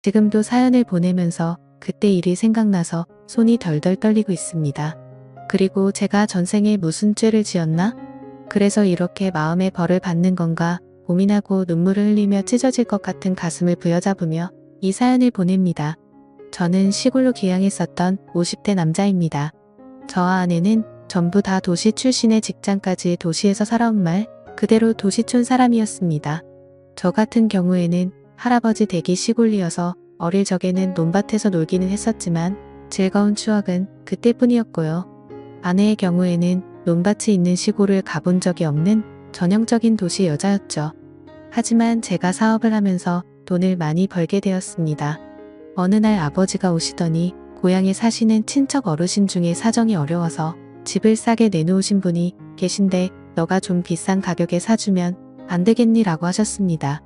지금도 사연을 보내면서 그때 일이 생각나서 손이 덜덜 떨리고 있습니다. 그리고 제가 전생에 무슨 죄를 지었나? 그래서 이렇게 마음의 벌을 받는 건가 고민하고 눈물을 흘리며 찢어질 것 같은 가슴을 부여잡으며 이 사연을 보냅니다. 저는 시골로 귀향했었던 50대 남자입니다. 저와 아내는 전부 다 도시 출신의 직장까지 도시에서 살아온 말 그대로 도시촌 사람이었습니다. 저 같은 경우에는 할아버지 댁이 시골이어서 어릴 적에는 논밭에서 놀기는 했었지만 즐거운 추억은 그때뿐이었고요. 아내의 경우에는 논밭이 있는 시골을 가본 적이 없는 전형적인 도시 여자였죠. 하지만 제가 사업을 하면서 돈을 많이 벌게 되었습니다. 어느 날 아버지가 오시더니 고향에 사시는 친척 어르신 중에 사정이 어려워서 집을 싸게 내놓으신 분이 계신데 너가 좀 비싼 가격에 사주면 안 되겠니? 라고 하셨습니다.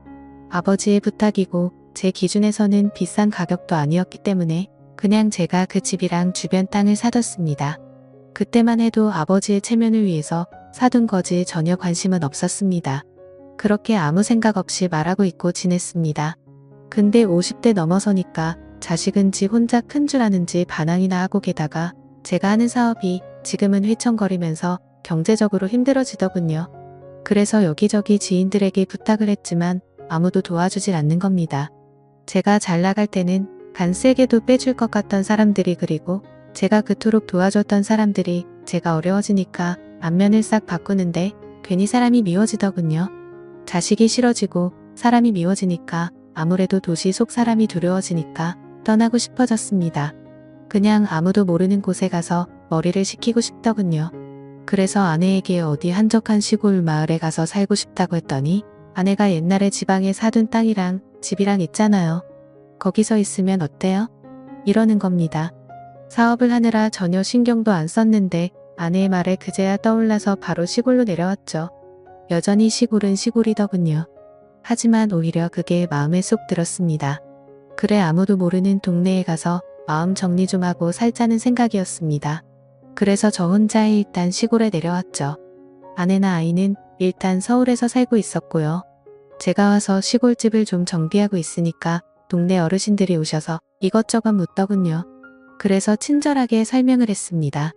아버지의 부탁이고 제 기준에서는 비싼 가격도 아니었기 때문에 그냥 제가 그 집이랑 주변 땅을 사뒀습니다. 그때만 해도 아버지의 체면을 위해서 사둔 거지 전혀 관심은 없었습니다. 그렇게 아무 생각 없이 말하고 있고 지냈습니다. 근데 50대 넘어서니까 자식은 지 혼자 큰 줄 아는지 반항이나 하고 게다가 제가 하는 사업이 지금은 휘청거리면서 경제적으로 힘들어지더군요. 그래서 여기저기 지인들에게 부탁을 했지만 아무도 도와주질 않는 겁니다. 제가 잘 나갈 때는 간세게도 빼줄 것 같던 사람들이 그리고 제가 그토록 도와줬던 사람들이 제가 어려워지니까 안면을 싹 바꾸는데 괜히 사람이 미워지더군요. 자식이 싫어지고 사람이 미워지니까 아무래도 도시 속 사람이 두려워지니까 떠나고 싶어졌습니다. 그냥 아무도 모르는 곳에 가서 머리를 식히고 싶더군요. 그래서 아내에게 어디 한적한 시골 마을에 가서 살고 싶다고 했더니 아내가 옛날에 지방에 사둔 땅이랑 집이랑 있잖아요. 거기서 있으면 어때요? 이러는 겁니다. 사업을 하느라 전혀 신경도 안 썼는데 아내의 말에 그제야 떠올라서 바로 시골로 내려왔죠. 여전히 시골은 시골이더군요. 하지만 오히려 그게 마음에 쏙 들었습니다. 그래 아무도 모르는 동네에 가서 마음 정리 좀 하고 살자는 생각이었습니다. 그래서 저 혼자 일단 시골에 내려왔죠. 아내나 아이는 일단 서울에서 살고 있었고요. 제가 와서 시골집을 좀 정비하고 있으니까 동네 어르신들이 오셔서 이것저것 묻더군요. 그래서 친절하게 설명을 했습니다.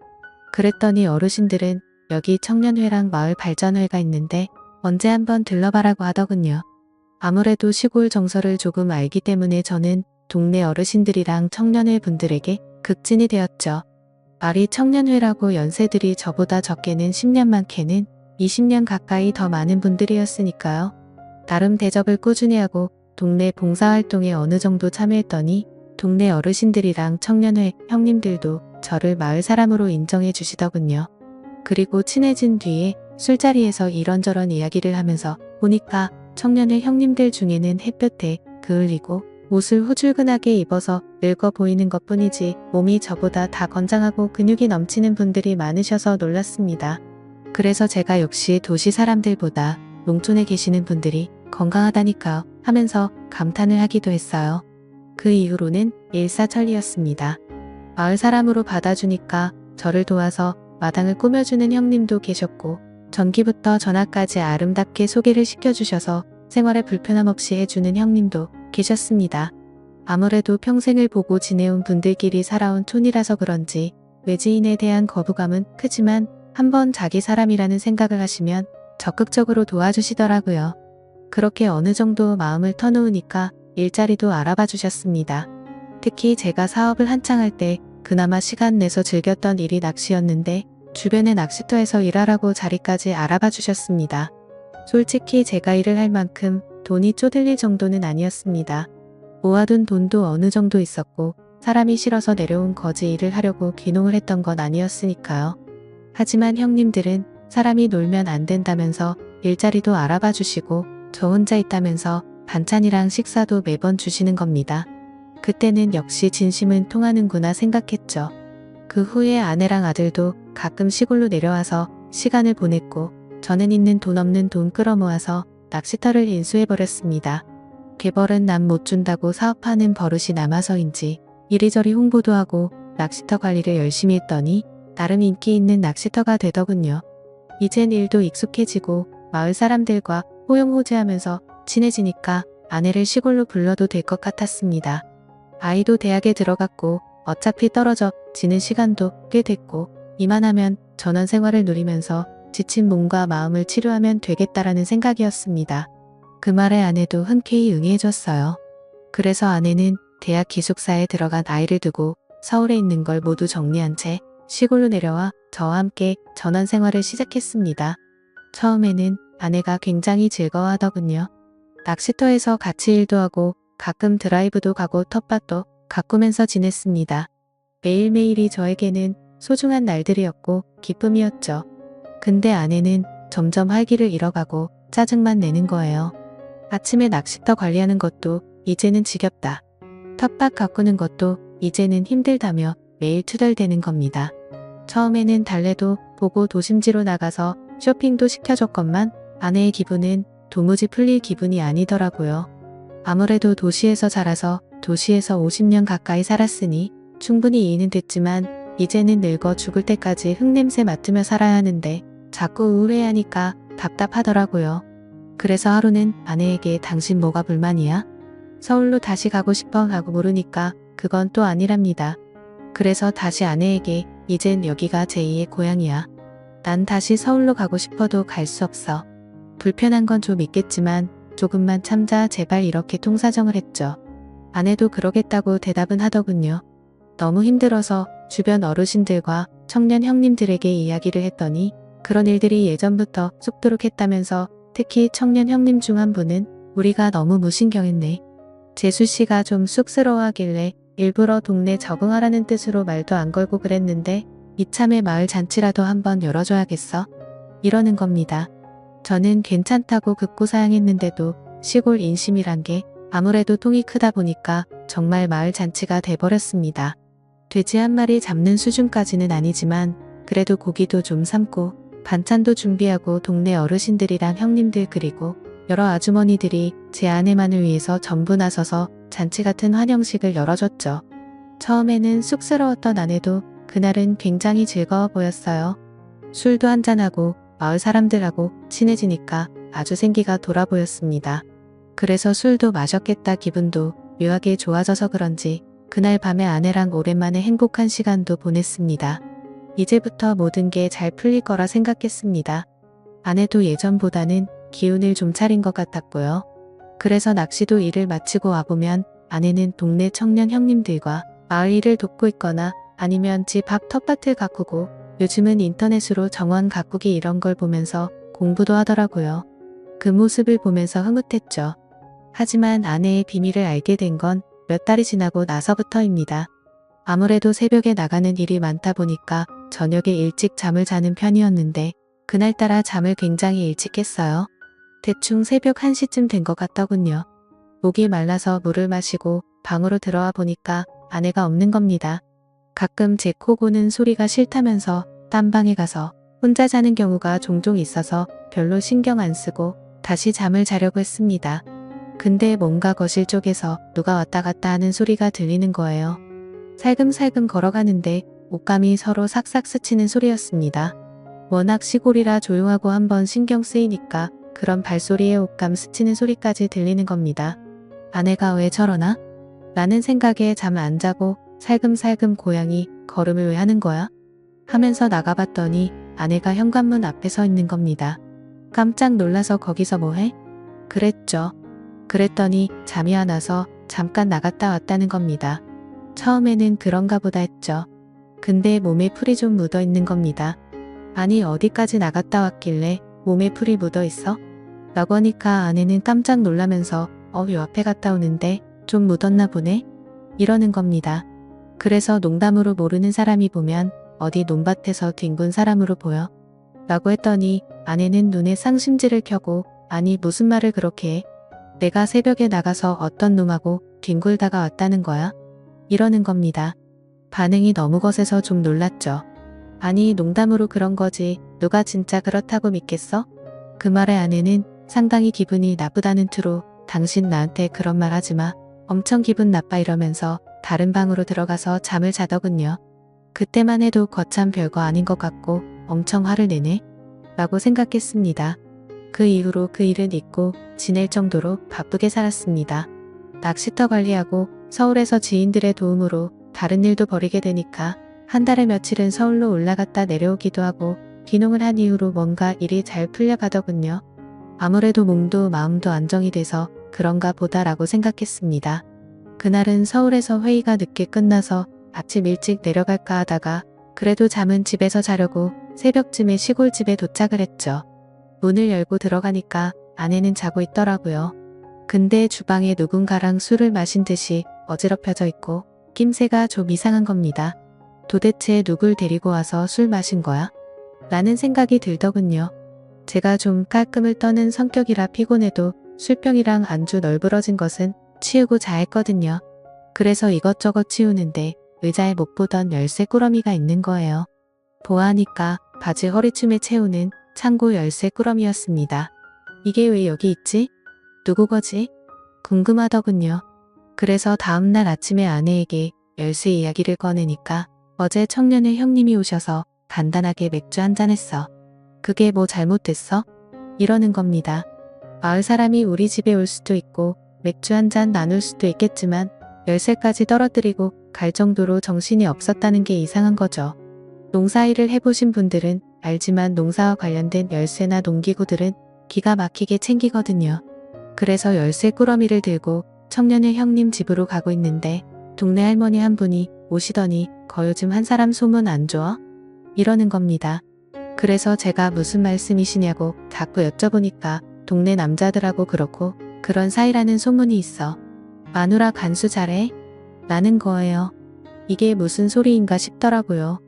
그랬더니 어르신들은 여기 청년회랑 마을 발전회가 있는데 언제 한번 들러봐라고 하더군요. 아무래도 시골 정서를 조금 알기 때문에 저는 동네 어르신들이랑 청년회 분들에게 극진이 되었죠. 말이 청년회라고 연세들이 저보다 적게는 10년 많게는 20년 가까이 더 많은 분들이었으니까요. 나름 대접을 꾸준히 하고 동네 봉사활동에 어느 정도 참여했더니 동네 어르신들이랑 청년회 형님들도 저를 마을 사람으로 인정해 주시더군요. 그리고 친해진 뒤에 술자리에서 이런저런 이야기를 하면서 보니까 청년회 형님들 중에는 햇볕에 그을리고 옷을 후줄근하게 입어서 늙어 보이는 것뿐이지 몸이 저보다 다 건장하고 근육이 넘치는 분들이 많으셔서 놀랐습니다. 그래서 제가 역시 도시 사람들보다 농촌에 계시는 분들이 건강하다니까요 하면서 감탄을 하기도 했어요. 그 이후로는 일사천리였습니다. 마을 사람으로 받아주니까 저를 도와서 마당을 꾸며주는 형님도 계셨고 전기부터 전화까지 아름답게 소개를 시켜주셔서 생활에 불편함 없이 해주는 형님도 계셨습니다. 아무래도 평생을 보고 지내온 분들끼리 살아온 촌이라서 그런지 외지인에 대한 거부감은 크지만 한번 자기 사람이라는 생각을 하시면 적극적으로 도와주시더라고요. 그렇게 어느 정도 마음을 터놓으니까 일자리도 알아봐 주셨습니다. 특히 제가 사업을 한창 할 때 그나마 시간 내서 즐겼던 일이 낚시였는데 주변의 낚시터에서 일하라고 자리까지 알아봐 주셨습니다. 솔직히 제가 일을 할 만큼 돈이 쪼들릴 정도는 아니었습니다. 모아둔 돈도 어느 정도 있었고 사람이 싫어서 내려온 거지 일을 하려고 귀농을 했던 건 아니었으니까요. 하지만 형님들은 사람이 놀면 안 된다면서 일자리도 알아봐 주시고 저 혼자 있다면서 반찬이랑 식사도 매번 주시는 겁니다. 그때는 역시 진심은 통하는구나 생각했죠. 그 후에 아내랑 아들도 가끔 시골로 내려와서 시간을 보냈고 저는 있는 돈 없는 돈 끌어모아서 낚시터를 인수해버렸습니다. 개벌은 남 못 준다고 사업하는 버릇이 남아서인지 이리저리 홍보도 하고 낚시터 관리를 열심히 했더니 나름 인기 있는 낚시터가 되더군요. 이젠 일도 익숙해지고 마을 사람들과 호용호재하면서 친해지니까 아내를 시골로 불러도 될 것 같았습니다. 아이도 대학에 들어갔고 어차피 떨어져 지는 시간도 꽤 됐고 이만하면 전원 생활을 누리면서 지친 몸과 마음을 치료하면 되겠다라는 생각이었습니다. 그 말에 아내도 흔쾌히 응해줬어요. 그래서 아내는 대학 기숙사에 들어간 아이를 두고 서울에 있는 걸 모두 정리한 채 시골로 내려와 저와 함께 전원 생활을 시작했습니다. 처음에는 아내가 굉장히 즐거워하더군요. 낚시터에서 같이 일도 하고 가끔 드라이브도 가고 텃밭도 가꾸면서 지냈습니다. 매일매일이 저에게는 소중한 날들이었고 기쁨이었죠. 근데 아내는 점점 활기를 잃어가고 짜증만 내는 거예요. 아침에 낚시터 관리하는 것도 이제는 지겹다. 텃밭 가꾸는 것도 이제는 힘들다며 매일 투덜대는 겁니다. 처음에는 달래도 보고 도심지로 나가서 쇼핑도 시켜줬건만 아내의 기분은 도무지 풀릴 기분이 아니더라고요. 아무래도 도시에서 자라서 도시에서 50년 가까이 살았으니 충분히 이해는 됐지만 이제는 늙어 죽을 때까지 흙냄새 맡으며 살아야 하는데 자꾸 우울해하니까 답답하더라고요. 그래서 하루는 아내에게 당신 뭐가 불만이야? 서울로 다시 가고 싶어 하고 물으니까 그건 또 아니랍니다. 그래서 다시 아내에게 이젠 여기가 제2의 고향이야. 난 다시 서울로 가고 싶어도 갈 수 없어. 불편한 건 좀 있겠지만 조금만 참자 제발 이렇게 통사정을 했죠. 아내도 그러겠다고 대답은 하더군요. 너무 힘들어서 주변 어르신들과 청년 형님들에게 이야기를 했더니 그런 일들이 예전부터 쑥도록 했다면서 특히 청년 형님 중 한 분은 우리가 너무 무신경했네. 재수씨가 좀 쑥스러워하길래 일부러 동네 적응하라는 뜻으로 말도 안 걸고 그랬는데 이참에 마을 잔치라도 한번 열어줘야겠어. 이러는 겁니다. 저는 괜찮다고 극구사양했는데도 시골 인심이란 게 아무래도 통이 크다 보니까 정말 마을 잔치가 돼버렸습니다. 돼지 한 마리 잡는 수준까지는 아니지만 그래도 고기도 좀 삶고 반찬도 준비하고 동네 어르신들이랑 형님들 그리고 여러 아주머니들이 제 아내만을 위해서 전부 나서서 잔치 같은 환영식을 열어줬죠. 처음에는 쑥스러웠던 아내도 그날은 굉장히 즐거워 보였어요. 술도 한잔하고 마을 사람들하고 친해지니까 아주 생기가 돌아 보였습니다. 그래서 술도 마셨겠다 기분도 묘하게 좋아져서 그런지 그날 밤에 아내랑 오랜만에 행복한 시간도 보냈습니다. 이제부터 모든 게 잘 풀릴 거라 생각했습니다. 아내도 예전보다는 기운을 좀 차린 것 같았고요. 그래서 낚시도 일을 마치고 와보면 아내는 동네 청년 형님들과 마을 일을 돕고 있거나 아니면 집 앞 텃밭을 가꾸고 요즘은 인터넷으로 정원 가꾸기 이런 걸 보면서 공부도 하더라고요. 그 모습을 보면서 흐뭇했죠. 하지만 아내의 비밀을 알게 된 건 몇 달이 지나고 나서부터입니다. 아무래도 새벽에 나가는 일이 많다 보니까 저녁에 일찍 잠을 자는 편이었는데 그날따라 잠을 굉장히 일찍 깼어요. 대충 새벽 1시쯤 된 것 같더군요. 목이 말라서 물을 마시고 방으로 들어와 보니까 아내가 없는 겁니다. 가끔 제 코 고는 소리가 싫다면서 딴 방에 가서 혼자 자는 경우가 종종 있어서 별로 신경 안 쓰고 다시 잠을 자려고 했습니다. 근데 뭔가 거실 쪽에서 누가 왔다 갔다 하는 소리가 들리는 거예요. 살금살금 걸어가는데 옷감이 서로 삭삭 스치는 소리였습니다. 워낙 시골이라 조용하고 한번 신경 쓰이니까 그런 발소리에 옷감 스치는 소리까지 들리는 겁니다. 아내가 왜 저러나? 라는 생각에 잠 안 자고 살금살금 고양이 걸음을 왜 하는 거야? 하면서 나가봤더니 아내가 현관문 앞에 서 있는 겁니다. 깜짝 놀라서 거기서 뭐해? 그랬죠. 그랬더니 잠이 안 와서 잠깐 나갔다 왔다는 겁니다. 처음에는 그런가 보다 했죠. 근데 몸에 풀이 좀 묻어 있는 겁니다. 아니 어디까지 나갔다 왔길래 몸에 풀이 묻어 있어? 라고 하니까 아내는 깜짝 놀라면서 요 앞에 갔다 오는데 좀 묻었나 보네? 이러는 겁니다. 그래서 농담으로 모르는 사람이 보면 어디 논밭에서 뒹군 사람으로 보여? 라고 했더니 아내는 눈에 쌍심지를 켜고 아니 무슨 말을 그렇게 해? 내가 새벽에 나가서 어떤 놈하고 뒹굴다가 왔다는 거야? 이러는 겁니다. 반응이 너무 거세서 좀 놀랐죠. 아니 농담으로 그런 거지 누가 진짜 그렇다고 믿겠어? 그 말에 아내는 상당히 기분이 나쁘다는 투로 당신 나한테 그런 말 하지마. 엄청 기분 나빠 이러면서 다른 방으로 들어가서 잠을 자더군요. 그때만 해도 거참 별거 아닌 것 같고 엄청 화를 내네 라고 생각했습니다. 그 이후로 그 일은 잊고 지낼 정도로 바쁘게 살았습니다. 낚시터 관리하고 서울에서 지인들의 도움으로 다른 일도 벌이게 되니까 한 달에 며칠은 서울로 올라갔다 내려오기도 하고 귀농을 한 이후로 뭔가 일이 잘 풀려가더군요. 아무래도 몸도 마음도 안정이 돼서 그런가 보다라고 생각했습니다. 그날은 서울에서 회의가 늦게 끝나서 아침 일찍 내려갈까 하다가 그래도 잠은 집에서 자려고 새벽쯤에 시골집에 도착을 했죠. 문을 열고 들어가니까 아내는 자고 있더라고요. 근데 주방에 누군가랑 술을 마신 듯이 어지럽혀져 있고 낌새가 좀 이상한 겁니다. 도대체 누굴 데리고 와서 술 마신 거야? 라는 생각이 들더군요. 제가 좀 깔끔을 떠는 성격이라 피곤해도 술병이랑 안주 널브러진 것은 치우고자 했거든요. 그래서 이것저것 치우는데 의자에 못 보던 열쇠 꾸러미가 있는 거예요. 보아하니까 바지 허리춤에 채우는 창고 열쇠 꾸러미였습니다. 이게 왜 여기 있지? 누구 거지? 궁금하더군요. 그래서 다음날 아침에 아내에게 열쇠 이야기를 꺼내니까 어제 청년의 형님이 오셔서 간단하게 맥주 한잔 했어. 그게 뭐 잘못됐어? 이러는 겁니다. 마을 사람이 우리 집에 올 수도 있고 맥주 한잔 나눌 수도 있겠지만 열쇠까지 떨어뜨리고 갈 정도로 정신이 없었다는 게 이상한 거죠. 농사일을 해보신 분들은 알지만 농사와 관련된 열쇠나 농기구들은 기가 막히게 챙기거든요. 그래서 열쇠 꾸러미를 들고 청년의 형님 집으로 가고 있는데 동네 할머니 한 분이 오시더니 거 요즘 한 사람 소문 안 좋아? 이러는 겁니다. 그래서 제가 무슨 말씀이시냐고 자꾸 여쭤보니까 동네 남자들하고 그렇고 그런 사이라는 소문이 있어. 마누라 간수 잘해? 라는 거예요. 이게 무슨 소리인가 싶더라고요.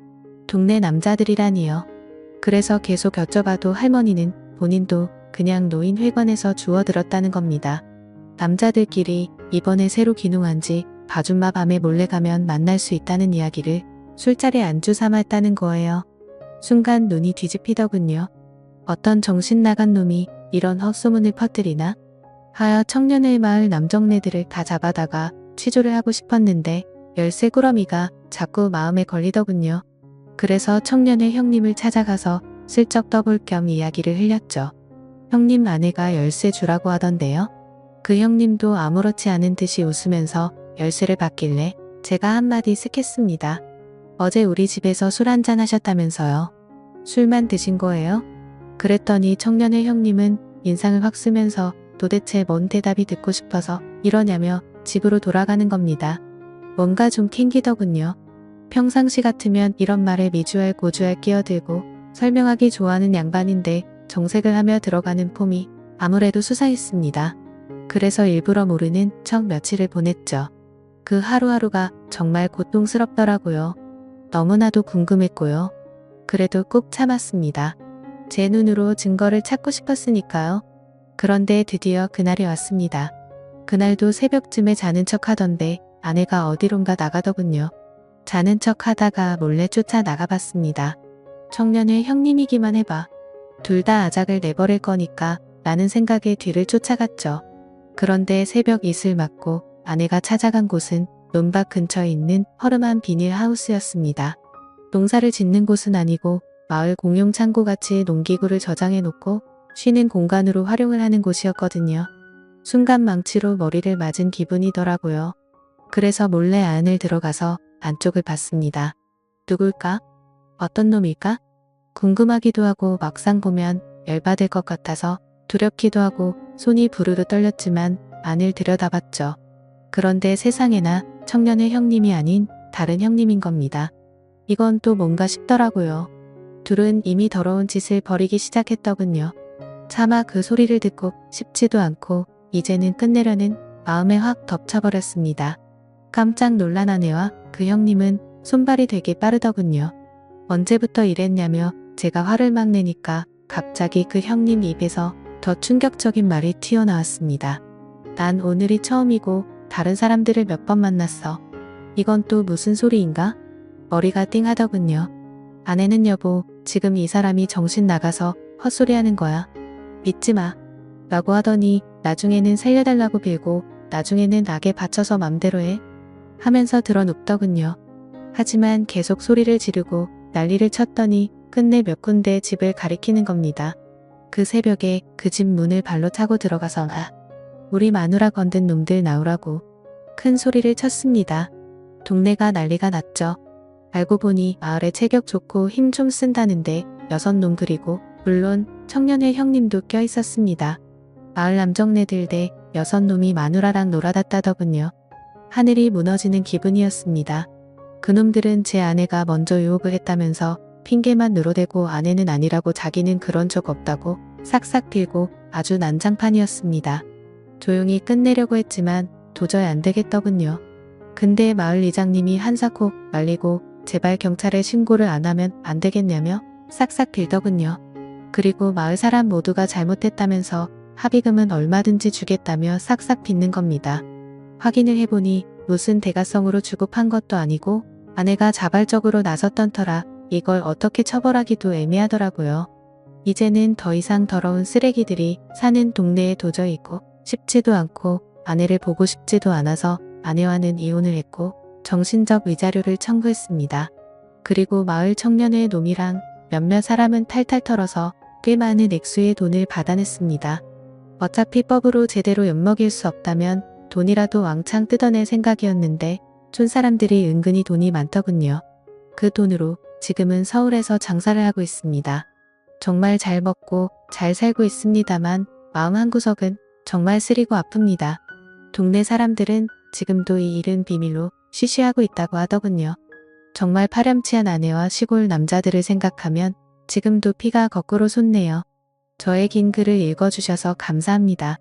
동네 남자들이라니요. 그래서 계속 여쭤봐도 할머니는 본인도 그냥 노인회관에서 주워들었다는 겁니다. 남자들끼리 이번에 새로 귀농한 지 봐줌마 밤에 몰래 가면 만날 수 있다는 이야기를 술자리 안주 삼아 했다는 거예요. 순간 눈이 뒤집히더군요. 어떤 정신 나간 놈이 이런 헛소문을 퍼뜨리나? 하여 청년의 마을 남정네들을 다 잡아다가 취조를 하고 싶었는데 열쇠 꾸러미가 자꾸 마음에 걸리더군요. 그래서 청년의 형님을 찾아가서 슬쩍 떠볼 겸 이야기를 흘렸죠. 형님 아내가 열쇠 주라고 하던데요. 그 형님도 아무렇지 않은 듯이 웃으면서 열쇠를 받길래 제가 한마디 쓱 했습니다. 어제 우리 집에서 술 한잔 하셨다면서요. 술만 드신 거예요? 그랬더니 청년의 형님은 인상을 확 쓰면서 도대체 뭔 대답이 듣고 싶어서 이러냐며 집으로 돌아가는 겁니다. 뭔가 좀 캥기더군요. 평상시 같으면 이런 말에 미주알 고주알 끼어들고 설명하기 좋아하는 양반인데 정색을 하며 들어가는 폼이 아무래도 수상했습니다. 그래서 일부러 모르는 척 며칠을 보냈죠. 그 하루하루가 정말 고통스럽더라고요. 너무나도 궁금했고요. 그래도 꾹 참았습니다. 제 눈으로 증거를 찾고 싶었으니까요. 그런데 드디어 그날이 왔습니다. 그날도 새벽쯤에 자는 척 하던데 아내가 어디론가 나가더군요. 자는 척 하다가 몰래 쫓아 나가봤습니다. 청년의 형님이기만 해봐. 둘 다 아작을 내버릴 거니까 라는 생각에 뒤를 쫓아갔죠. 그런데 새벽 이슬 맞고 아내가 찾아간 곳은 논밭 근처에 있는 허름한 비닐하우스였습니다. 농사를 짓는 곳은 아니고 마을 공용 창고같이 농기구를 저장해 놓고 쉬는 공간으로 활용을 하는 곳이었거든요. 순간 망치로 머리를 맞은 기분이더라고요. 그래서 몰래 안을 들어가서 안쪽을 봤습니다. 누굴까? 어떤 놈일까? 궁금하기도 하고 막상 보면 열받을 것 같아서 두렵기도 하고 손이 부르르 떨렸지만 안을 들여다봤죠. 그런데 세상에나 청년의 형님이 아닌 다른 형님인 겁니다. 이건 또 뭔가 싶더라고요. 둘은 이미 더러운 짓을 벌이기 시작했더군요. 차마 그 소리를 듣고 싶지도 않고 이제는 끝내려는 마음에 확 덮쳐버렸습니다. 깜짝 놀란 아내와 그 형님은 손발이 되게 빠르더군요. 언제부터 이랬냐며 제가 화를 막 내니까 갑자기 그 형님 입에서 더 충격적인 말이 튀어나왔습니다. 난 오늘이 처음이고 다른 사람들을 몇 번 만났어. 이건 또 무슨 소리인가? 머리가 띵하더군요. 아내는 여보, 지금 이 사람이 정신 나가서 헛소리하는 거야. 믿지 마. 라고 하더니 나중에는 살려달라고 빌고 나중에는 낙에 받쳐서 맘대로 해. 하면서 드러눕더군요. 하지만 계속 소리를 지르고 난리를 쳤더니 끝내 몇 군데 집을 가리키는 겁니다. 그 새벽에 그 집 문을 발로 차고 들어가서 우리 마누라 건든 놈들 나오라고. 큰 소리를 쳤습니다. 동네가 난리가 났죠. 알고 보니 마을에 체격 좋고 힘 좀 쓴다는데 6놈 그리고 물론 청년회 형님도 껴 있었습니다. 마을 남정네들 대 6놈이 마누라랑 놀아댔다더군요. 하늘이 무너지는 기분이었습니다. 그놈들은 제 아내가 먼저 유혹을 했다면서 핑계만 늘어대고 아내는 아니라고 자기는 그런 적 없다고 싹싹 빌고 아주 난장판이었습니다. 조용히 끝내려고 했지만 도저히 안 되겠더군요. 근데 마을 이장님이 한사코 말리고 제발 경찰에 신고를 안 하면 안 되겠냐며 싹싹 빌더군요. 그리고 마을 사람 모두가 잘못했다면서 합의금은 얼마든지 주겠다며 싹싹 빚는 겁니다. 확인을 해보니 무슨 대가성으로 주고 판 것도 아니고 아내가 자발적으로 나섰던 터라 이걸 어떻게 처벌하기도 애매하더라고요. 이제는 더 이상 더러운 쓰레기들이 사는 동네에 도저히 있고 싶지도 않고 아내를 보고 싶지도 않아서 아내와는 이혼을 했고 정신적 위자료를 청구했습니다. 그리고 마을 청년회 놈이랑 몇몇 사람은 탈탈 털어서 꽤 많은 액수의 돈을 받아냈습니다. 어차피 법으로 제대로 엿먹일 수 없다면 돈이라도 왕창 뜯어낼 생각이었는데 촌사람들이 은근히 돈이 많더군요. 그 돈으로 지금은 서울에서 장사를 하고 있습니다. 정말 잘 먹고 잘 살고 있습니다만 마음 한구석은 정말 쓰리고 아픕니다. 동네 사람들은 지금도 이 일은 비밀로 쉬쉬하고 있다고 하더군요. 정말 파렴치한 아내와 시골 남자들을 생각하면 지금도 피가 거꾸로 솟네요. 저의 긴 글을 읽어주셔서 감사합니다.